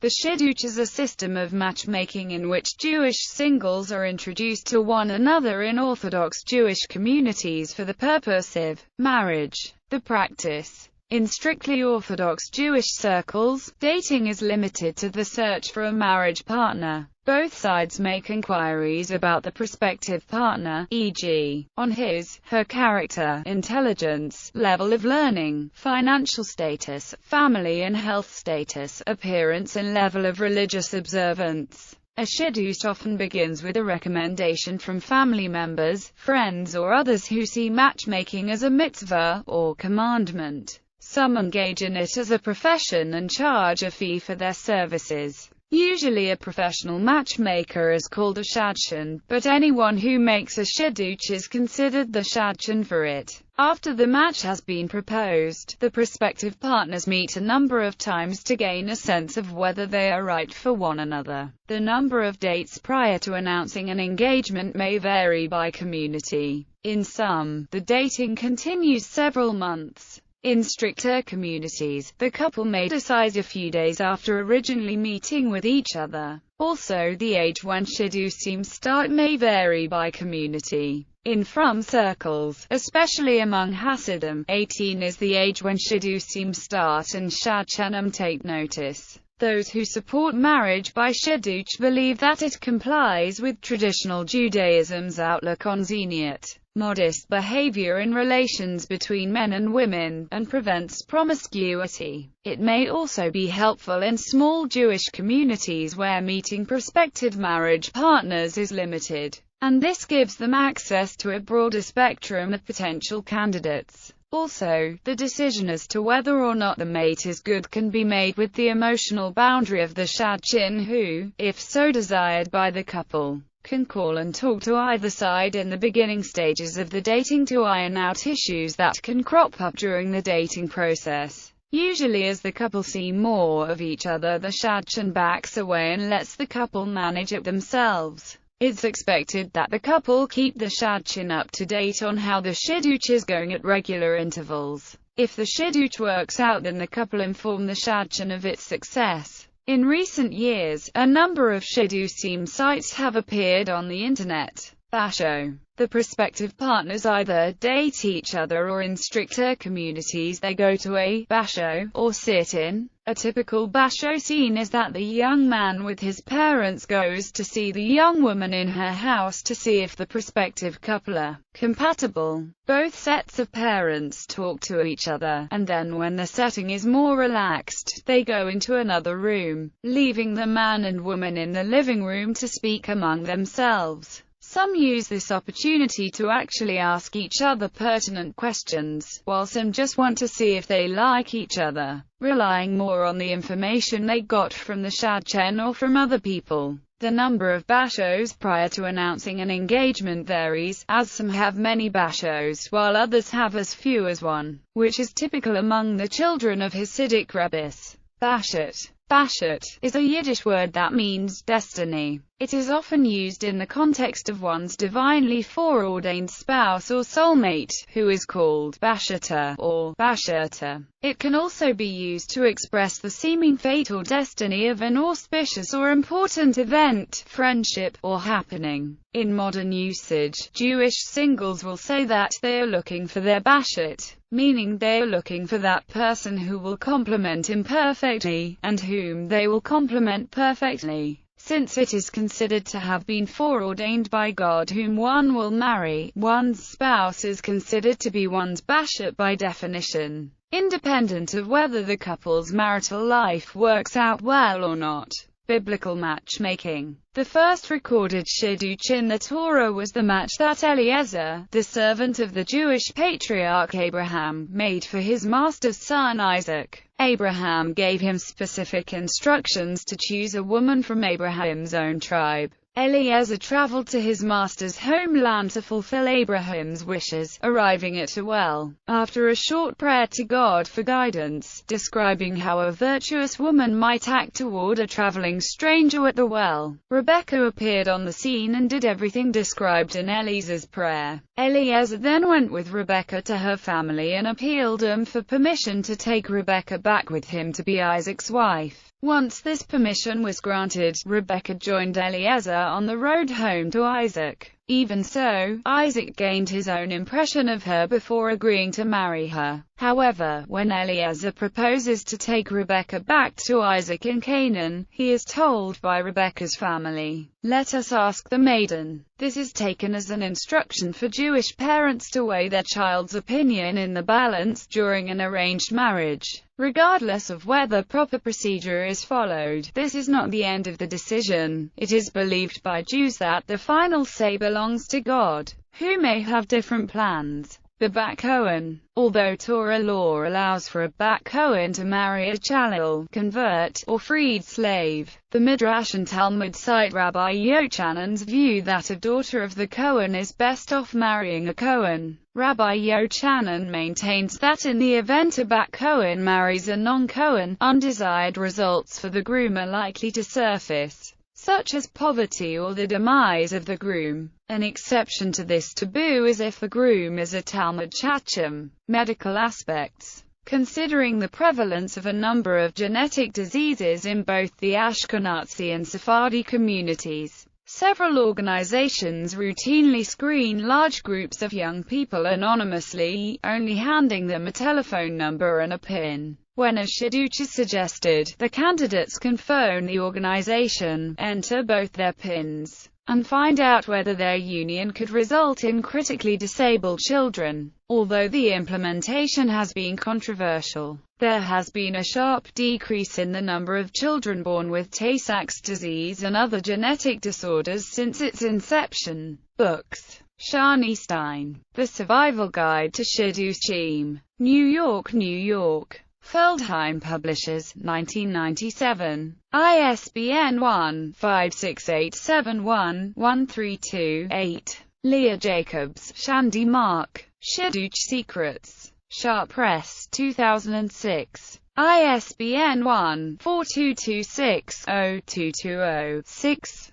The Shidduch is a system of matchmaking in which Jewish singles are introduced to one another in Orthodox Jewish communities for the purpose of marriage. The practice. In strictly Orthodox Jewish circles, dating is limited to the search for a marriage partner. Both sides make inquiries about the prospective partner, e.g., on his/her character, intelligence, level of learning, financial status, family and health status, appearance and level of religious observance. A shidduch often begins with a recommendation from family members, friends or others who see matchmaking as a mitzvah, or commandment. Some engage in it as a profession and charge a fee for their services. Usually a professional matchmaker is called a shadchan, but anyone who makes a shidduch is considered the shadchan for it. After the match has been proposed, the prospective partners meet a number of times to gain a sense of whether they are right for one another. The number of dates prior to announcing an engagement may vary by community. In some, the dating continues several months. In stricter communities, the couple may decide a few days after originally meeting with each other. Also, the age when shidduchim start may vary by community. In frum circles, especially among Hasidim, 18 is the age when shidduchim start and shadchanim take notice. Those who support marriage by shidduch believe that it complies with traditional Judaism's outlook on zenut, modest behavior in relations between men and women, and prevents promiscuity. It may also be helpful in small Jewish communities where meeting prospective marriage partners is limited, and this gives them access to a broader spectrum of potential candidates. Also, the decision as to whether or not the mate is good can be made with the emotional boundary of the shadchan who, if so desired by the couple, can call and talk to either side in the beginning stages of the dating to iron out issues that can crop up during the dating process. Usually as the couple see more of each other, the shadchan backs away and lets the couple manage it themselves. It's expected that the couple keep the shadchan up to date on how the shidduch is going at regular intervals. If the shidduch works out, then the couple inform the shadchan of its success. In recent years, a number of shidduchim sites have appeared on the internet. Basho. The prospective partners either date each other or in stricter communities they go to a basho, or sit-in. A typical basho scene is that the young man with his parents goes to see the young woman in her house to see if the prospective couple are compatible. Both sets of parents talk to each other, and then when the setting is more relaxed, they go into another room, leaving the man and woman in the living room to speak among themselves. Some use this opportunity to actually ask each other pertinent questions, while some just want to see if they like each other, relying more on the information they got from the shadchan or from other people. The number of bashos prior to announcing an engagement varies, as some have many bashos, while others have as few as one, which is typical among the children of Hasidic rabbis. Bashet. Bashet is a Yiddish word that means destiny. It is often used in the context of one's divinely foreordained spouse or soulmate, who is called bashata or bashata. It can also be used to express the seeming fate or destiny of an auspicious or important event, friendship, or happening. In modern usage, Jewish singles will say that they are looking for their bashet, meaning they are looking for that person who will complement him perfectly, and whom they will complement perfectly. Since it is considered to have been foreordained by God whom one will marry, one's spouse is considered to be one's bashet by definition, independent of whether the couple's marital life works out well or not. Biblical matchmaking. The first recorded shidduch in the Torah was the match that Eliezer, the servant of the Jewish patriarch Abraham, made for his master's son Isaac. Abraham gave him specific instructions to choose a woman from Abraham's own tribe. Eliezer traveled to his master's homeland to fulfill Abraham's wishes, arriving at a well. After a short prayer to God for guidance, describing how a virtuous woman might act toward a traveling stranger at the well, Rebekah appeared on the scene and did everything described in Eliezer's prayer. Eliezer then went with Rebekah to her family and appealed them for permission to take Rebekah back with him to be Isaac's wife. Once this permission was granted, Rebekah joined Eliezer on the road home to Isaac. Even so, Isaac gained his own impression of her before agreeing to marry her. However, when Eliezer proposes to take Rebekah back to Isaac in Canaan, he is told by Rebekah's family, "Let us ask the maiden." This is taken as an instruction for Jewish parents to weigh their child's opinion in the balance during an arranged marriage. Regardless of whether proper procedure is followed, this is not the end of the decision. It is believed by Jews that the final say belongs to God, who may have different plans. The Bat Cohen. Although Torah law allows for a Bat Cohen to marry a Chalil, convert, or freed slave, the Midrash and Talmud cite Rabbi Yochanan's view that a daughter of the Cohen is best off marrying a Cohen. Rabbi Yochanan maintains that in the event a Bat Cohen marries a non-Cohen, undesired results for the groom are likely to surface, such as poverty or the demise of the groom. An exception to this taboo is if the groom is a Talmud Chacham. Medical aspects. Considering the prevalence of a number of genetic diseases in both the Ashkenazi and Sephardi communities, several organizations routinely screen large groups of young people anonymously, only handing them a telephone number and a PIN. When a Shidduch is suggested, the candidates can phone the organization, enter both their PINs, and find out whether their union could result in critically disabled children. Although the implementation has been controversial, there has been a sharp decrease in the number of children born with Tay-Sachs disease and other genetic disorders since its inception. Books. Shani Stein. The Survival Guide to Shidduchim. New York, New York. Feldheim Publishers, 1997. ISBN 1-56871-132-8. Leah Jacobs, Shandy Mark. Shidduch Secrets. Sharp Press, 2006. ISBN 1-4226-0220-6.